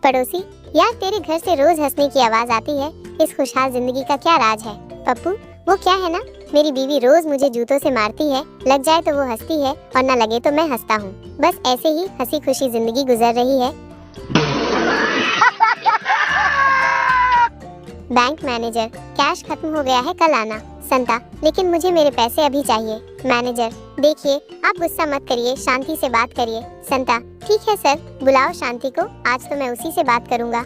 पड़ोसी, यार तेरे घर से रोज हंसने की आवाज आती है, इस खुशहाल जिंदगी का क्या राज है? पप्पू, वो क्या है ना, मेरी बीवी रोज मुझे जूतों से मारती है, लग जाए तो वो हंसती है और न लगे तो मैं हंसता हूँ। बस ऐसे ही हंसी खुशी जिंदगी गुजर रही है। बैंक मैनेजर, कैश खत्म हो गया है, कल आना। संता, लेकिन मुझे मेरे पैसे अभी चाहिए। मैनेजर, देखिए आप गुस्सा मत करिए, शांति से बात करिए। संता, ठीक है सर, बुलाओ शांति को, आज तो मैं उसी से बात करूंगा।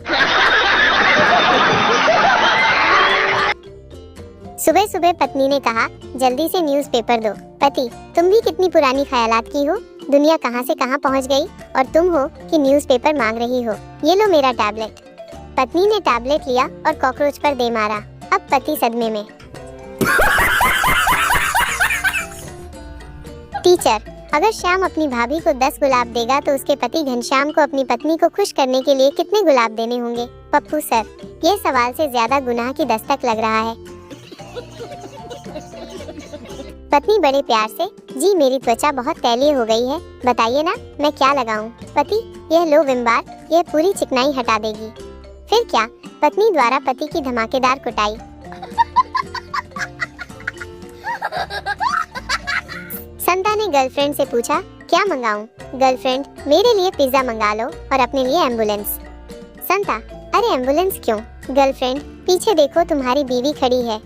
सुबह सुबह पत्नी ने कहा, जल्दी से न्यूज़पेपर दो। पति, तुम भी कितनी पुरानी ख्यालात की हो, दुनिया कहां से कहां पहुंच गई और तुम हो कि न्यूज़पेपर मांग रही हो। ये लो मेरा टैबलेट। पत्नी ने टैबलेट लिया और कॉकरोच पर दे मारा। अब पति सदमे में। टीचर, अगर श्याम अपनी भाभी को 10 गुलाब देगा तो उसके पति घनश्याम को अपनी पत्नी को खुश करने के लिए कितने गुलाब देने होंगे? पप्पू सर, ये सवाल से ज्यादा गुनाह की दस्तक लग रहा है। पत्नी बड़े प्यार से, जी मेरी त्वचा बहुत तैलीय हो गई है, बताइए ना मैं क्या लगाऊं? पति, यह लो विम बार, यह पूरी चिकनाई हटा देगी। फिर क्या? पत्नी द्वारा पति की धमाकेदार कुटाई। संता ने गर्लफ्रेंड से पूछा, क्या मंगाऊं? गर्लफ्रेंड, मेरे लिए पिज्जा मंगा लो और अपने लिए एम्बुलेंस। संता, अरे एम्बुलेंस क्यों? गर्लफ्रेंड, पीछे देखो तुम्हारी बीवी खड़ी है।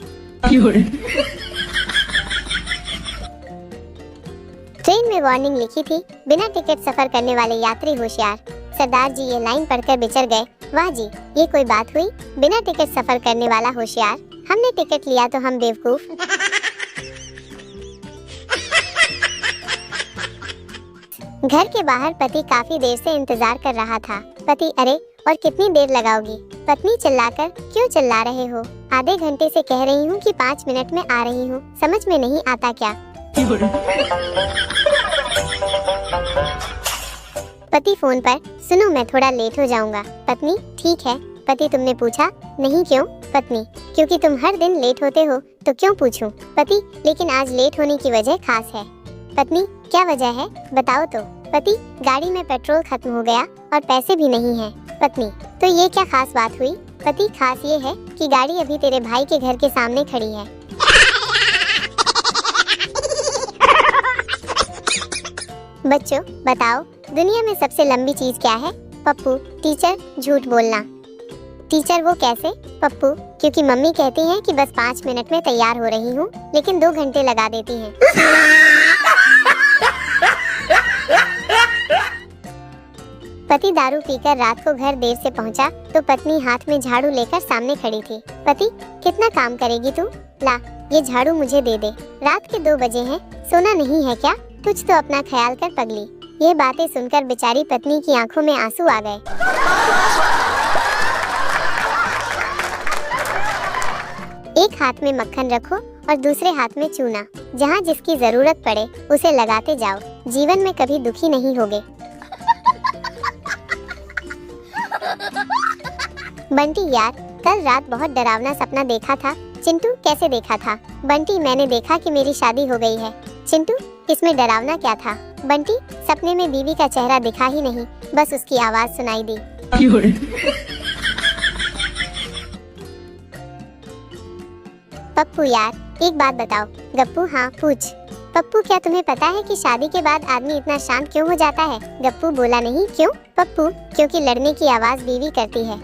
ट्रेन में वार्निंग लिखी थी, बिना टिकट सफर करने वाले यात्री होशियार। सरदार जी ये लाइन पढ़कर बिचर गए। वाह जी, ये कोई बात हुई, बिना टिकट सफर करने वाला होशियार, हमने टिकट लिया तो हम बेवकूफ। घर के बाहर पति काफी देर से इंतजार कर रहा था। पति, अरे और कितनी देर लगाओगी? पत्नी चिल्लाकर, क्यों चिल्ला रहे हो? आधे घंटे से कह रही हूँ कि 5 मिनट में आ रही हूँ, समझ में नहीं आता क्या? पति फोन पर, सुनो मैं थोड़ा लेट हो जाऊंगा। पत्नी, ठीक है। पति, तुमने पूछा? नहीं, क्यों? पत्नी, क्योंकि तुम हर दिन लेट होते हो तो क्यों पूछूं? पति, लेकिन आज लेट होने की वजह खास है। पत्नी, क्या वजह है, बताओ तो। पति, गाड़ी में पेट्रोल खत्म हो गया और पैसे भी नहीं हैं। पत्नी, तो ये क्या खास बात हुई? पति, खास ये है कि गाड़ी अभी तेरे भाई के घर के सामने खड़ी है। बच्चों बताओ, दुनिया में सबसे लंबी चीज क्या है? पप्पू, टीचर, झूठ बोलना। टीचर, वो कैसे? पप्पू, क्योंकि मम्मी कहती हैं कि बस 5 मिनट में तैयार हो रही हूँ, लेकिन 2 घंटे लगा देती हैं। पति दारू पीकर रात को घर देर से पहुंचा तो पत्नी हाथ में झाड़ू लेकर सामने खड़ी थी। पति, कितना काम करेगी तू? ला, ये झाड़ू मुझे दे दे। रात के 2 बजे हैं, सोना नहीं है क्या? कुछ तो अपना ख्याल कर पगली। ये बातें सुनकर बेचारी पत्नी की आंखों में आंसू आ गए। एक हाथ में मक्खन रखो और दूसरे हाथ में चूना, जहाँ जिसकी जरूरत पड़े उसे लगाते जाओ, जीवन में कभी दुखी नहीं होगे। बंटी, यार कल रात बहुत डरावना सपना देखा था। चिंटू, कैसे देखा था? बंटी, मैंने देखा कि मेरी शादी हो गई है। चिंटू, इसमें डरावना क्या था? बंटी, सपने में बीवी का चेहरा दिखा ही नहीं, बस उसकी आवाज सुनाई दी। पप्पू, यार एक बात बताओ। गप्पू, हाँ पूछ। पप्पू, क्या तुम्हें पता है कि शादी के बाद आदमी इतना शांत क्यों हो जाता है? गप्पू बोला, नहीं, क्यों? पप्पू, क्योंकि लड़ने की आवाज बीवी करती है।